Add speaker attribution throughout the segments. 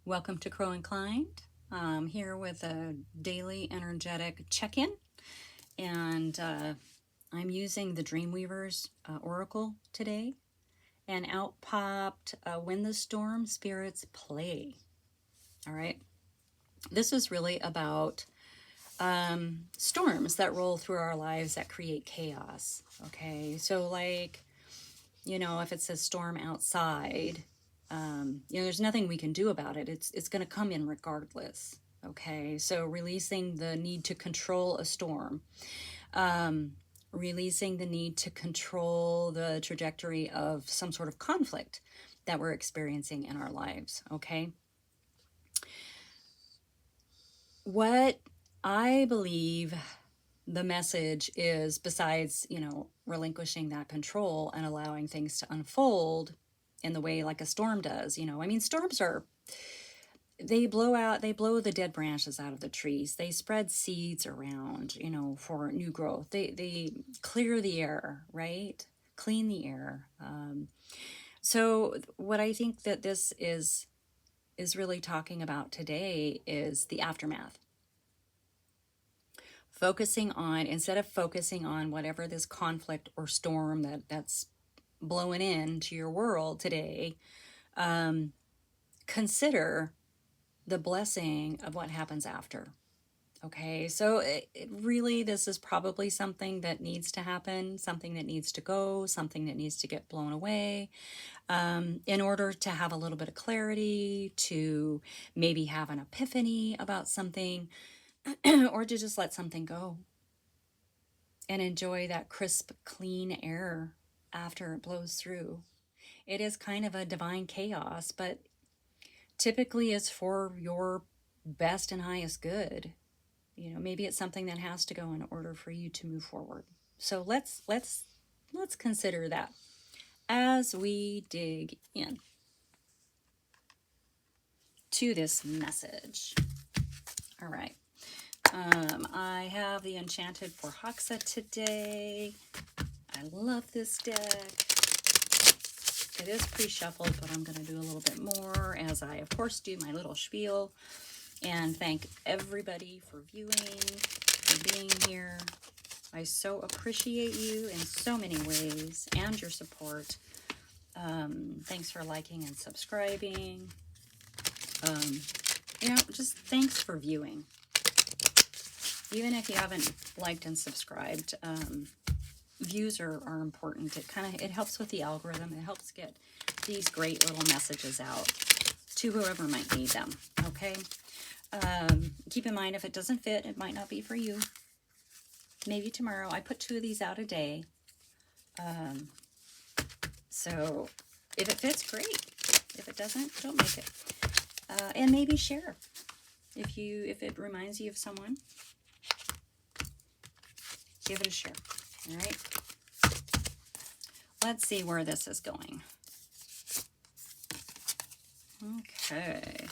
Speaker 1: Welcome to Crow Inclined. I'm here with a daily energetic check-in, and I'm using the Dreamweavers Oracle today, and out popped When the Storm Spirits Play. All right, this is really about storms that roll through our lives that create chaos. Okay, so if it says storm outside, there's nothing we can do about it. It's going to come in regardless. Okay, so releasing the need to control a storm, releasing the need to control the trajectory of some sort of conflict that we're experiencing in our lives. Okay, what I believe the message is, besides relinquishing that control and allowing things to unfold in the way like a storm does. Storms they blow the dead branches out of the trees. They spread seeds around, for new growth. They clear the air, right? Clean the air. So what I think that this is really talking about today is the aftermath. Instead of focusing on whatever this conflict or storm that's blowing into your world today, consider the blessing of what happens after. Okay, so this is probably something that needs to happen, something that needs to go, something that needs to get blown away, in order to have a little bit of clarity, to maybe have an epiphany about something, or to just let something go and enjoy that crisp, clean air after it blows through. It is kind of a divine chaos, but typically it's for your best and highest good. Maybe it's something that has to go in order for you to move forward. So let's consider that as we dig in to this message. All right. I have the Enchanted for Hoxa today. I love this deck. It is pre-shuffled, but I'm going to do a little bit more as I, of course, do my little spiel and thank everybody for viewing, for being here. I so appreciate you in so many ways and your support. Thanks for liking and subscribing. Just thanks for viewing. Even if you haven't liked and subscribed, views are important. It helps with the algorithm. It helps get these great little messages out to whoever might need them. Okay. Keep in mind, if it doesn't fit, it might not be for you. Maybe tomorrow. I put 2 of these out a day. So if it fits, great. If it doesn't, don't make it. And maybe share if it reminds you of someone. Give it a share. All right. Let's see where this is going. Okay.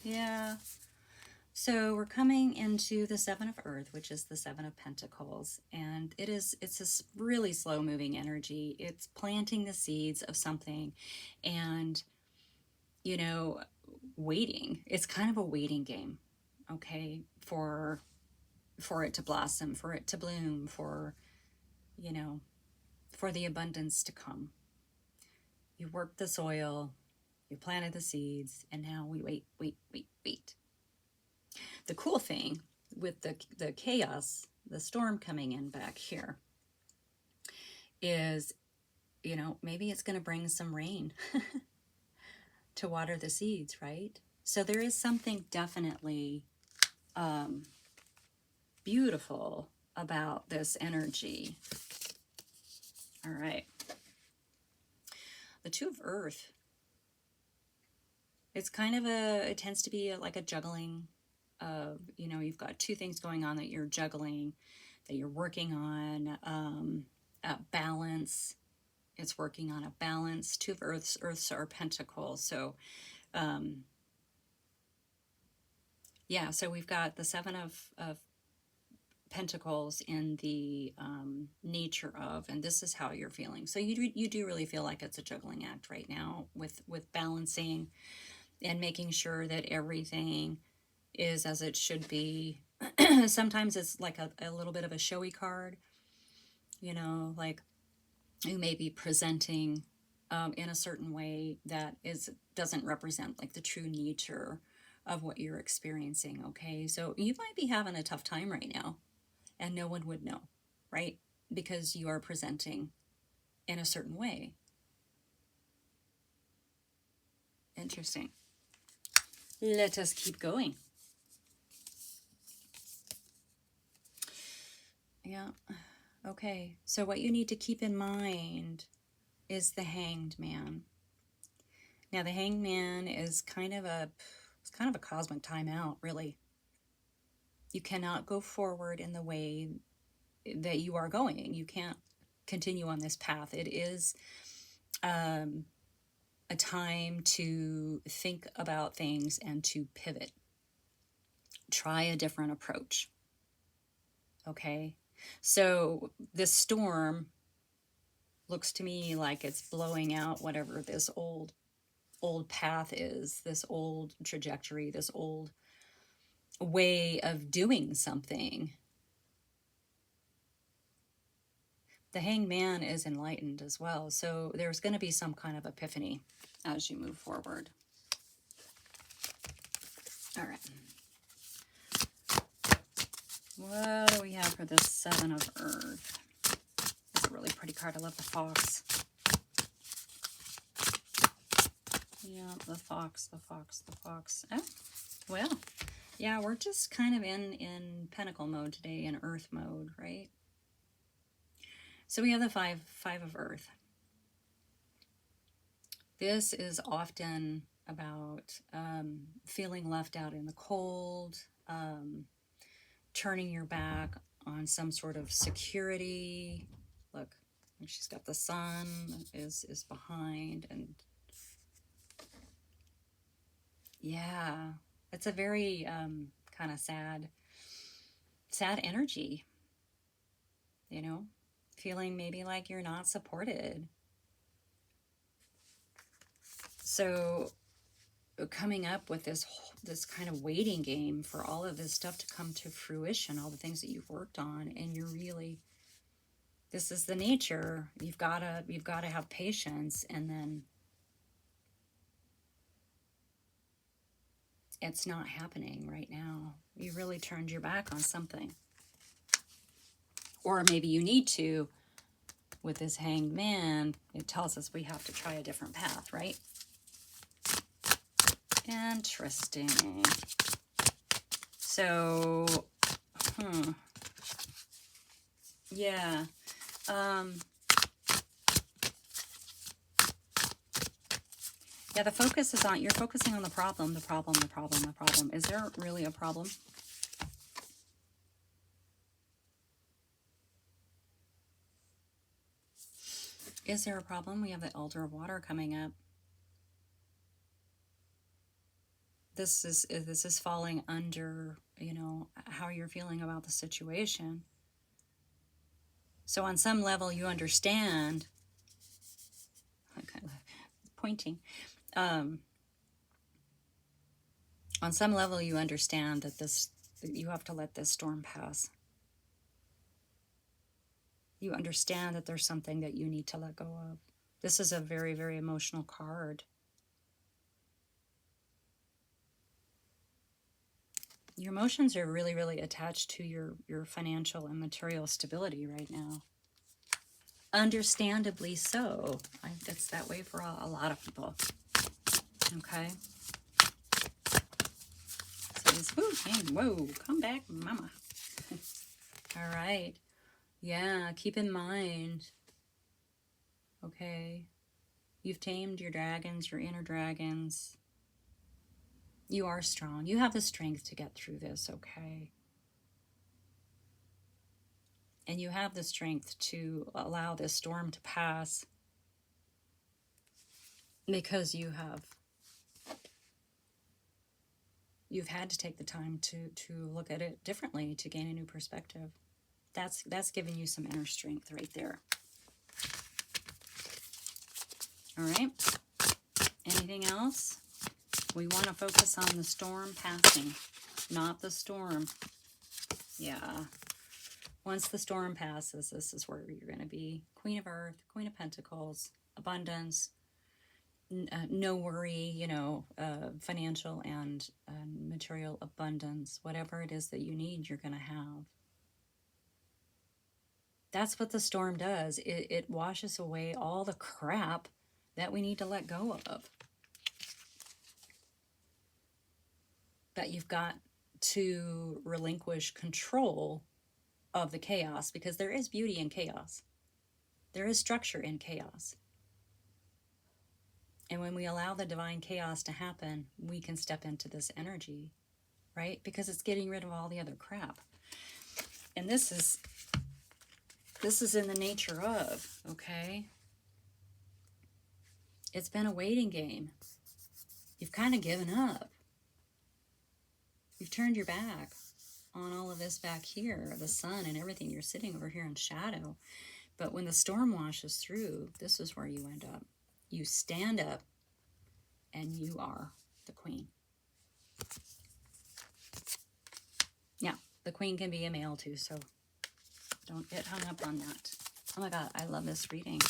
Speaker 1: Yeah. So we're coming into the Seven of Earth, which is the Seven of Pentacles, and it's a really slow-moving energy. It's planting the seeds of something, and waiting. It's kind of a waiting game, okay, for it to blossom, for it to bloom, for the abundance to come. You worked the soil, you planted the seeds, and now we wait. The cool thing with the chaos, the storm coming in back here, is, maybe it's going to bring some rain to water the seeds, right? So there is something definitely beautiful about this energy. All right. The Two of Earth. It's it tends to be like a juggling of, you've got 2 things going on that you're juggling, that you're working on, balance. It's working on a balance. 2 of Earths are pentacles. So, so we've got the 7 of Pentacles in the nature of, and this is how you're feeling. So you do really feel like it's a juggling act right now with balancing and making sure that everything is as it should be. Sometimes it's like a little bit of a showy card, like you may be presenting in a certain way that doesn't represent like the true nature of what you're experiencing. Okay, so you might be having a tough time right now, and no one would know, right? Because you are presenting in a certain way. Interesting. Let us keep going. Yeah. Okay. So what you need to keep in mind is the Hanged Man. Now the Hanged Man is kind of a cosmic timeout, really. You cannot go forward in the way that you are going. You can't continue on this path. It is a time to think about things and to pivot. Try a different approach. Okay? So this storm looks to me like it's blowing out whatever this old path is, this old trajectory, this old way of doing something. The Hanged Man is enlightened as well, so there's going to be some kind of epiphany as you move forward. All right. What do we have for this Seven of Earth? It's a really pretty card. I love the fox. Yeah, the fox. Oh, well, yeah, we're just kind of in Pentacle mode today, in Earth mode, right? So we have the five of Earth. This is often about feeling left out in the cold, turning your back on some sort of security. Look, she's got the sun is behind, and yeah, it's a very kind of sad energy, feeling maybe like you're not supported. So coming up with this kind of waiting game for all of this stuff to come to fruition, all the things that you've worked on, and you're really, this is the nature. You've got to have patience, and then it's not happening right now. You really turned your back on something. Or maybe you need to. With this Hanged Man, it tells us we have to try a different path, right? Interesting. So, yeah. Yeah, the focus is on, you're focusing on the problem. Is there really a problem? Is there a problem? We have the Elder of Water coming up. This is falling under, how you're feeling about the situation. So on some level you understand, okay, pointing, on some level you understand that you have to let this storm pass. You understand that there's something that you need to let go of. This is a very, very emotional card. Your emotions are really, really attached to your financial and material stability right now. Understandably so. It's that way for a lot of people. Okay? Whoa, come back, mama. All right. Yeah, keep in mind, okay, you've tamed your dragons, your inner dragons. You are strong. You have the strength to get through this, okay? And you have the strength to allow this storm to pass because you've had to take the time to look at it differently, to gain a new perspective. That's giving you some inner strength right there. All right. Anything else? We want to focus on the storm passing, not the storm. Yeah. Once the storm passes, this is where you're going to be. Queen of Earth, Queen of Pentacles, abundance, no worry, financial and material abundance. Whatever it is that you need, you're going to have. That's what the storm does. It washes away all the crap that we need to let go of. That you've got to relinquish control of the chaos, because there is beauty in chaos. There is structure in chaos. And when we allow the divine chaos to happen, we can step into this energy, right? Because it's getting rid of all the other crap. And this is in the nature of, okay? It's been a waiting game. You've kind of given up. You've turned your back on all of this back here, the sun and everything. You're sitting over here in shadow. But when the storm washes through, this is where you end up. You stand up and you are the queen. Yeah, the queen can be a male too, so don't get hung up on that. Oh my God, I love this reading.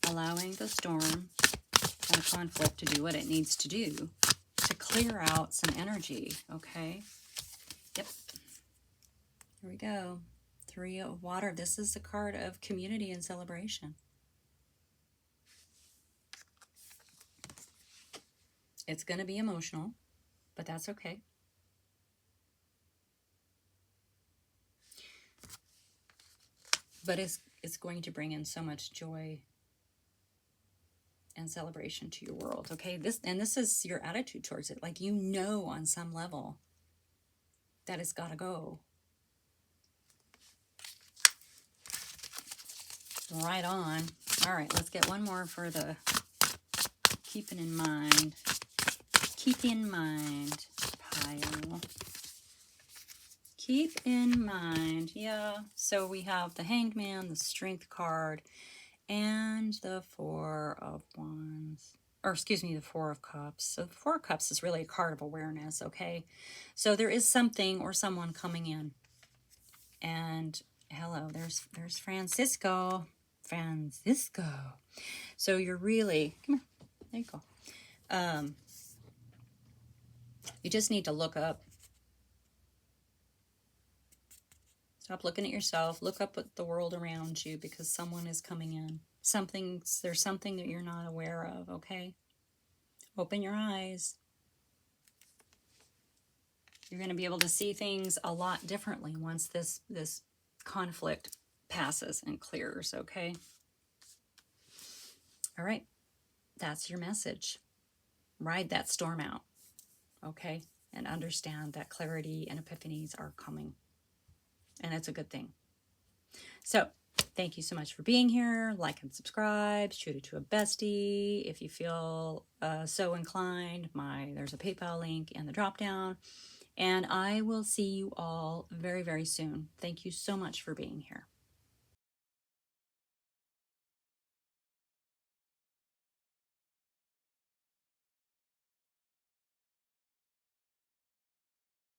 Speaker 1: Allowing the storm and the conflict to do what it needs to do to clear out some energy, okay? Yep. Here we go. 3 of water. This is the card of community and celebration. It's going to be emotional, but that's okay. But it's going to bring in so much joy and celebration to your world, okay? This is your attitude towards it. Like, on some level that it's got to go. Right on. All right, let's get one more for the keeping in mind. Keep in mind pile. Keep in mind, yeah. So we have the Hanged Man, the Strength card, and the 4 of Wands. Or excuse me, the 4 of Cups. So the 4 of Cups is really a card of awareness, okay? So there is something or someone coming in. And hello, there's Francisco. Francisco. So you're really, come here, there you go. You just need to look up. Stop looking at yourself. Look up at the world around you, because someone is coming in. There's something that you're not aware of, okay? Open your eyes. You're going to be able to see things a lot differently once this conflict passes and clears, okay? All right. That's your message. Ride that storm out, okay? And understand that clarity and epiphanies are coming. And it's a good thing. So, thank you so much for being here. Like and subscribe. Shoot it to a bestie. If you feel so inclined, there's a PayPal link in the drop down. And I will see you all very, very soon. Thank you so much for being here.